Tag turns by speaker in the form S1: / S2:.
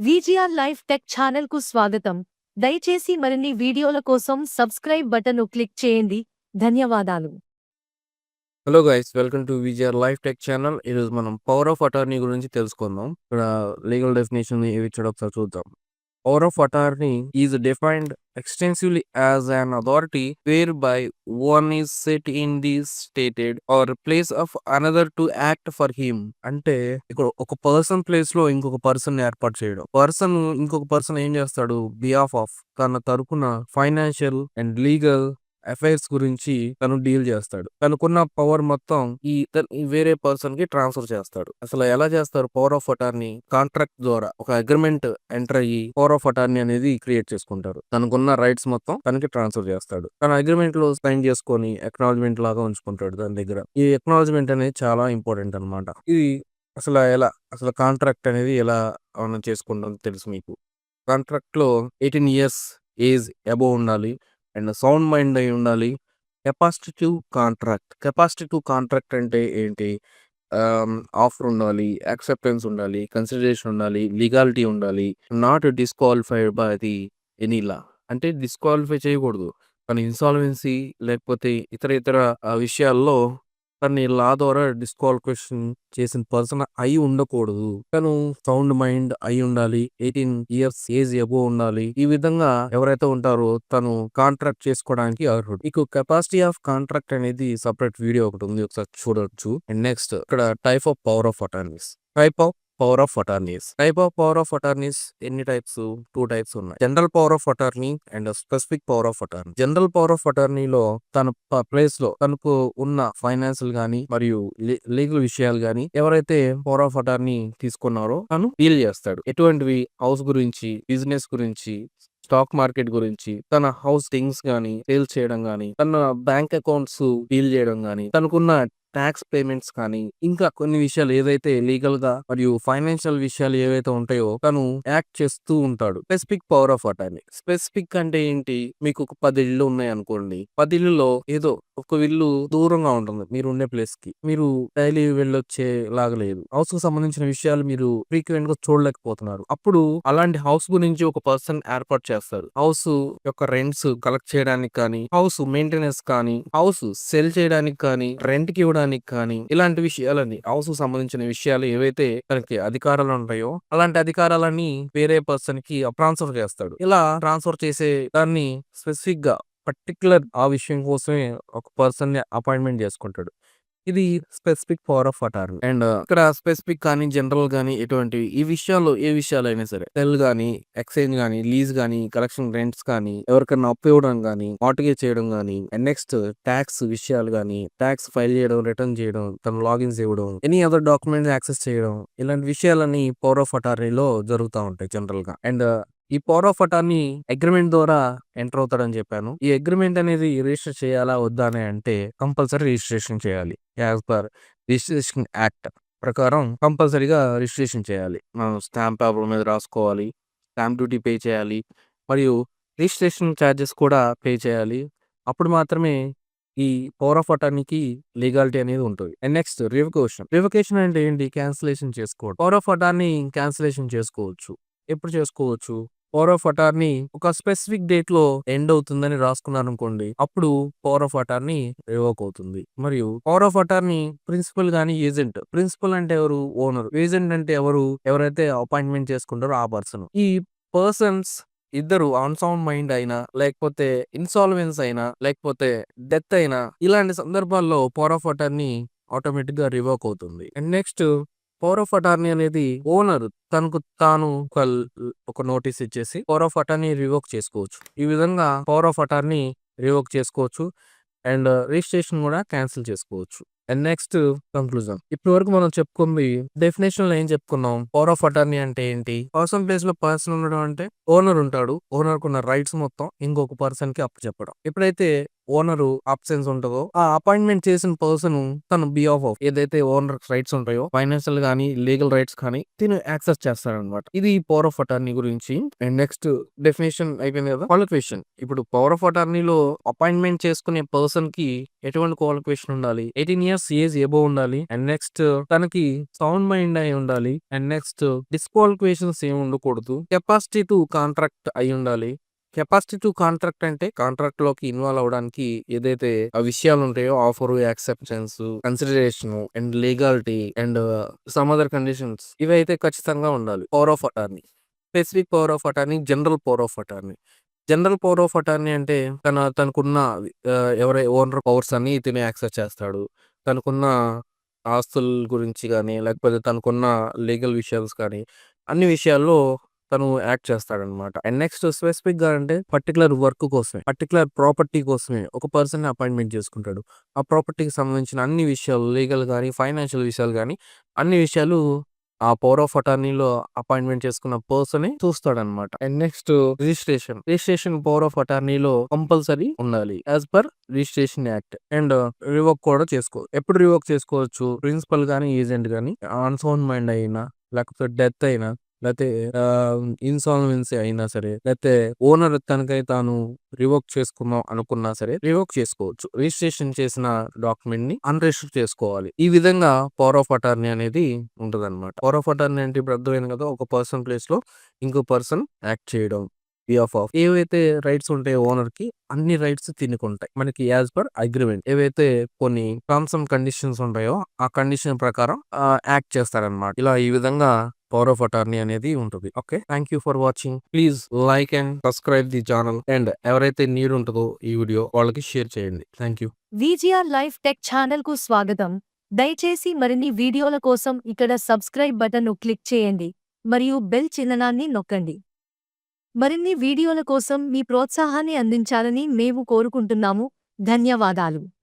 S1: వీజీఆర్ life tech ఛానల్కు స్వాగతం. దయచేసి మరిన్ని వీడియోల కోసం సబ్స్క్రైబ్ బటన్ను క్లిక్ చేయండి. ధన్యవాదాలు.
S2: Hello guys, welcome to VGR life tech channel. ఈరోజు మనం పవర్ ఆఫ్ అటార్నీ గురించి తెలుసుకుందాం. ఇక్కడ లీగల్ డెఫినేషన్ ఏవి ఇచ్చాడో ఒకసారి చూద్దాం. Power of attorney is defined extensively as an authority whereby one is set in the stated or place of another to act for him. అంటే ఇక్కడ ఒక పర్సన్ ప్లేస్ లో ఇంకొక పర్సన్ ఏర్పాటు చేయడం. ఇంకొక పర్సన్ ఏం చేస్తాడు, బిహాఫ్ ఆఫ్ తన తరపున ఫైనాన్షియల్ అండ్ లీగల్ అఫైర్స్ గురించి తను డీల్ చేస్తాడు. తనకున్న పవర్ మొత్తం ఈ వేరే పర్సన్ కి ట్రాన్స్ఫర్ చేస్తాడు. అసలు ఎలా చేస్తారు? పవర్ ఆఫ్ అటార్నీ కాంట్రాక్ట్ ద్వారా ఒక అగ్రిమెంట్ ఎంటర్ అయ్యి పవర్ ఆఫ్ అటార్నీ అనేది క్రియేట్ చేసుకుంటారు. తనకున్న రైట్స్ మొత్తం తనకి ట్రాన్స్ఫర్ చేస్తాడు. తన అగ్రిమెంట్ లో సైన్ చేసుకొని ఎక్నాలజ్మెంట్ లాగా ఉంచుకుంటాడు దాని దగ్గర. ఈ ఎక్నాలజ్మెంట్ అనేది చాలా ఇంపార్టెంట్ అనమాట. ఇది అసలు కాంట్రాక్ట్ అనేది ఎలా మనం చేసుకుంటాం తెలుసు మీకు. కాంట్రాక్ట్ లో 18 years ఏజ్ అబోవ్ ఉండాలి అండ్ సౌండ్ మైండ్ అయి ఉండాలి. కెపాసిటివ్ కాంట్రాక్ట్ అంటే ఏంటి? ఆఫర్ ఉండాలి, యాక్సెప్టెన్స్ ఉండాలి, కన్సిడరేషన్ ఉండాలి, లీగాలిటీ ఉండాలి. Not disqualified by the any law, అంటే డిస్క్వాలిఫై చేయకూడదు. తన ఇన్సాల్వెన్సీ లేకపోతే ఇతర విషయాల్లో తన్ని లా ద్వారా డిస్క్వాలిఫికేషన్ చేసిన పర్సన్ అయి ఉండకూడదు. తను సౌండ్ మైండ్ అయి ఉండాలి, 18 years ఏజ్ అబోవ్ ఉండాలి. ఈ విధంగా ఎవరైతే ఉంటారో తను కాంట్రాక్ట్ చేసుకోవడానికి అర్హుడు. మీకు కెపాసిటీ ఆఫ్ కాంట్రాక్ట్ అనేది సపరేట్ వీడియో ఒకటి ఉంది, ఒకసారి చూడొచ్చు. అండ్ నెక్స్ట్ ఇక్కడ type of power of attorneys. Type of power of attorneys ఎన్ని టైప్స్? 2 టైప్స్ ఉన్నాయి. General power of attorney and specific power of attorney. General power of అటార్నీలో తన ప్లేస్ లో తనకు ఉన్న ఫైనాన్షియల్ గానీ మరియు లీగల్ విషయాలు గానీ ఎవరైతే పవర్ ఆఫ్ అటార్నీ తీసుకున్నారో తను డీల్ చేస్తాడు. ఎటువంటివి? హౌస్ గురించి, బిజినెస్ గురించి, స్టాక్ మార్కెట్ గురించి, తన హౌస్ థింగ్స్ గానీ సేల్ చేయడం గానీ, తన బ్యాంక్ అకౌంట్స్ డీల్ చేయడం గానీ, తనకున్న ట్యాక్స్ పేమెంట్స్ కానీ, ఇంకా కొన్ని విషయాలు ఏదైతే లీగల్ గా మరియు ఫైనాన్షియల్ విషయాలు ఏవైతే ఉంటాయో తను యాక్ట్ చేస్తూ ఉంటాడు. Specific power of attorney. Specific అంటే ఏంటి? మీకు ఒక 10 ఇళ్ళు ఉన్నాయి అనుకోండి. 10 ఇళ్ళలో ఏదో ఒక ఇల్లు దూరంగా ఉంటుంది మీరు ఉండే ప్లేస్ కి. మీరు డైలీ వెళ్ళొచ్చే లాగా లేదు. హౌస్ కు సంబంధించిన విషయాలు మీరు ఫ్రీక్వెంట్ గా చూడలేకపోతున్నారు. అప్పుడు అలాంటి హౌస్ గురించి ఒక పర్సన్ ఏర్పాటు చేస్తారు. హౌస్ యొక్క రెంట్స్ కలెక్ట్ చేయడానికి కానీ, హౌస్ మెయింటెనెన్స్ కానీ, హౌస్ సెల్ చేయడానికి కానీ, రెంట్ కి ఇవ్వడానికి కానీ, ఇలాంటి విషయాలని హౌస్ కు సంబంధించిన విషయాలు ఏవైతే తనకి అధికారాలు ఉంటాయో అలాంటి అధికారాలన్నీ వేరే పర్సన్ కి ట్రాన్స్ఫర్ చేస్తాడు. ఇలా ట్రాన్స్ఫర్ చేసే దాన్ని స్పెసిఫిక్ గా పర్టికులర్ ఆ విషయం కోసమే ఒక పర్సన్ ని అపాయింట్మెంట్ చేసుకుంటాడు. ఇది specific power of attorney. And ఇక్కడ స్పెసిఫిక్ కానీ జనరల్ గానీ ఎటువంటివి ఈ విషయాల్లో ఏ విషయాలైనా సరే, సెల్ గానీ, ఎక్స్చేంజ్ గానీ, లీజ్ గానీ, కలెక్షన్ రెంట్స్ కానీ, ఎవరికైనా అప్పు ఇవ్వడం గానీ, మార్టిగేజ్ చేయడం గానీ, అండ్ నెక్స్ట్ ట్యాక్స్ విషయాలు గానీ, ట్యాక్స్ ఫైల్ చేయడం, రిటర్న్ చేయడం, తన లాగిన్స్ ఇవ్వడం, ఎనీ అదర్ డాక్యుమెంట్స్ యాక్సెస్ చేయడం, ఇలాంటి విషయాలన్నీ పవర్ ఆఫ్ అటార్నీలో జరుగుతూ ఉంటాయి జనరల్ గా. అండ్ ఈ పవర్ ఆఫ్ అటార్నీ అగ్రిమెంట్ ద్వారా ఎంటర్ అవుతాడని చెప్పాను. ఈ అగ్రిమెంట్ అనేది రిజిస్టర్ చేయాలా వద్దా అని అంటే కంపల్సరీ రిజిస్ట్రేషన్ చేయాలి. యాజ్ పర్ రిజిస్ట్రేషన్ యాక్ట్ ప్రకారం కంపల్సరీగా రిజిస్ట్రేషన్ చేయాలి. మనం స్టాంప్ పేపర్ మీద రాసుకోవాలి, స్టాంప్ డ్యూటీ పే చేయాలి, మరియు రిజిస్ట్రేషన్ ఛార్జెస్ కూడా పే చేయాలి. అప్పుడు మాత్రమే ఈ పవర్ ఆఫ్ అటార్నీకి లీగాలిటీ అనేది ఉంటుంది. అండ్ నెక్స్ట్ రివకేషన్ అంటే ఏంటి? క్యాన్సిలేషన్ చేసుకోవడం. పవర్ ఆఫ్ అటార్నీ క్యాన్సిలేషన్ చేసుకోవచ్చు. ఎప్పుడు చేసుకోవచ్చు? పవర్ ఆఫ్ అటార్నీ ఒక స్పెసిఫిక్ డేట్ లో ఎండ్ అవుతుందని రాసుకున్నారు అనుకోండి, అప్పుడు పవర్ ఆఫ్ అటార్నీ రివోక్ అవుతుంది. మరియు పవర్ ఆఫ్ అటార్నీ ప్రిన్సిపల్ గానీ ఏజెంట్. ప్రిన్సిపల్ అంటే ఎవరు? ఓనర్. ఏజెంట్ అంటే ఎవరు? ఎవరైతే అపాయింట్మెంట్ చేసుకుంటారో ఆ పర్సన్. ఈ పర్సన్స్ ఇద్దరు అన్సౌండ్ మైండ్ అయినా, లేకపోతే ఇన్సాల్వెన్స్ అయినా, లేకపోతే డెత్ అయినా, ఇలాంటి సందర్భాల్లో పవర్ ఆఫ్ అటార్నీ ఆటోమేటిక్ గా రివోక్ అవుతుంది. And next power of attorney అనేది ఓనర్ తనకు తాను ఒక నోటీస్ ఇచ్చేసి పవర్ ఆఫ్ అటార్నీ రివోక్ చేసుకోవచ్చు. ఈ విధంగా పవర్ ఆఫ్ అటార్నీ రివోక్ చేసుకోవచ్చు అండ్ రిజిస్ట్రేషన్ కూడా క్యాన్సిల్ చేసుకోవచ్చు. And next conclusion. ఇప్పటి వరకు మనం చెప్పుకుంది డెఫినేషన్ లో ఏం చెప్పుకున్నాం? పవర్ ఆఫ్ అటార్నీ అంటే ఏంటి? పర్సన్ ప్లేస్ లో పర్సన్ ఉండడం అంటే ఓనర్ ఉంటాడు. ఓనర్ కున్న రైట్స్ మొత్తం ఇంకొక పర్సన్ కి అప్పు చెప్పడం. ఎప్పుడైతే ఓనరు అబ్సెన్స్ ఉంటదో, ఆ అపాయింట్‌మెంట్ చేసిన పర్సన్ తన బిహాఫ్ ఆఫ్ ఏదైతే ఓనర్ రైట్స్ ఉంటాయో, ఫైనాన్షియల్ గాని, లీగల్ రైట్స్ కానీ తిను యాక్సెస్ చేస్తాడన్నమాట. ఇది పవర్ ఆఫ్ అటార్నీ గురించి. అండ్ నెక్స్ట్ డెఫినిషన్ అయిపోయింది కదా! క్వాలిఫికేషన్. ఇప్పుడు పవర్ ఆఫ్ అటార్నీలో అపాయింట్‌మెంట్ చేసుకునే పర్సన్‌కి ఎటువంటి క్వాలిఫికేషన్ ఉండాలి? 18 ఇయర్స్ ఏజ్ అబోవ్ ఉండాలి. అండ్ నెక్స్ట్ తనకి సౌండ్ మైండ్ అయి ఉండాలి. అండ్ నెక్స్ట్ డిస్‌క్వాలిఫికేషన్స్ ఏమి ఉండకూడదు. కెపాసిటీ టు కాంట్రాక్ట్ అయి ఉండాలి. కెపాసిటీ టు కాంట్రాక్ట్ అంటే కాంట్రాక్ట్ లోకి ఇన్వాల్వ్ అవ్వడానికి ఏదైతే ఆ విషయాలు ఉంటాయో offer, acceptance, consideration and legality and some other conditions ఇవైతే ఖచ్చితంగా ఉండాలి. Power of attorney, specific power of attorney, general power of attorney. General power of attorney అంటే తనకున్న ఓనర్ పవర్స్ అన్ని ఇతనే యాక్సెస్ చేస్తాడు. తనకున్న ఆస్తుల గురించి గాని, లేకపోతే తనకున్న లీగల్ విషయాల్స్ కానీ, అన్ని విషయాల్లో తను యాక్ట్ చేస్తాడనమాట. అండ్ నెక్స్ట్ స్పెసిఫిక్‌గా అంటే పర్టిక్యులర్ వర్క్ కోసమే, పర్టిక్యులర్ ప్రాపర్టీ కోసమే ఒక పర్సన్‌ని అపాయింట్‌మెంట్ చేసుకుంటాడు. ఆ ప్రాపర్టీకి సంబంధించిన అన్ని విషయాలు లీగల్ గాని, ఫైనాన్షియల్ విషయాలు గాని, అన్ని విషయాలు ఆ పవర్ ఆఫ్ అటార్నీలో అపాయింట్‌మెంట్ చేసుకున్న పర్సనే చూస్తాడనమాట. And next registration. Registration power of అటార్నీలో కంపల్సరీ ఉండాలి. As per registration act. And revoke కూడా ఎప్పుడు రివోక్ చేసుకోవచ్చు? ప్రిన్సిపల్ గాని, ఏజెంట్ గాని అన్సౌండ్ మైండ్ అయినా, లేకపోతే డెత్ అయినా, లేతే ఇన్సాల్వెన్సీ అయినా సరే, లేతే ఓనర్ తనకై తాను రివోక్ చేసుకుందాం అనుకున్నా సరే రివోక్ చేసుకోవచ్చు. రిజిస్ట్రేషన్ చేసిన డాక్యుమెంట్ ని అన్‌రిజిస్టర్ చేసుకోవాలి. ఈ విధంగా పవర్ ఆఫ్ అటార్నీ అనేది ఉంటదన్నమాట. పవర్ ఆఫ్ అటార్నీ అంటే ఇప్పుడు అర్థమైంది కదా! ఒక పర్సన్ ప్లేస్ లో ఇంకో పర్సన్ యాక్ట్ చేయడం. బిహాఫ్ ఆఫ్ ఏవైతే రైట్స్ ఉంటాయో ఓనర్‌కి అన్ని రైట్స్ తినుకుంటాయి. మనకి యాస్ పర్ అగ్రీమెంట్ ఏవైతే కొన్ని టర్మ్స్ అండ్ కండిషన్స్ ఉంటాయో ఆ కండిషన్ ప్రకారం యాక్ట్ చేస్తారన్నమాట. ఇలా ఈ విధంగా పవర్ ఆఫ్ అటార్నీ అనేది ఉంటుంది. Okay. Thank you for watching. Please like and subscribe the channel. And ఎవరైతే నీడ్ ఉంటదో ఈ వీడియో వాళ్ళకి షేర్ చేయండి. Thank you.
S1: వీజీఆర్ లైఫ్ టెక్ ఛానల్కు స్వాగతం. దయచేసి మరిన్ని వీడియోల కోసం ఇక్కడ సబ్స్క్రైబ్ బటన్ను క్లిక్ చేయండి మరియు బెల్ చిహ్నాన్ని నొక్కండి. మరిన్ని వీడియోల కోసం మీ ప్రోత్సాహాన్ని అందించాలని మేము కోరుకుంటున్నాము. ధన్యవాదాలు.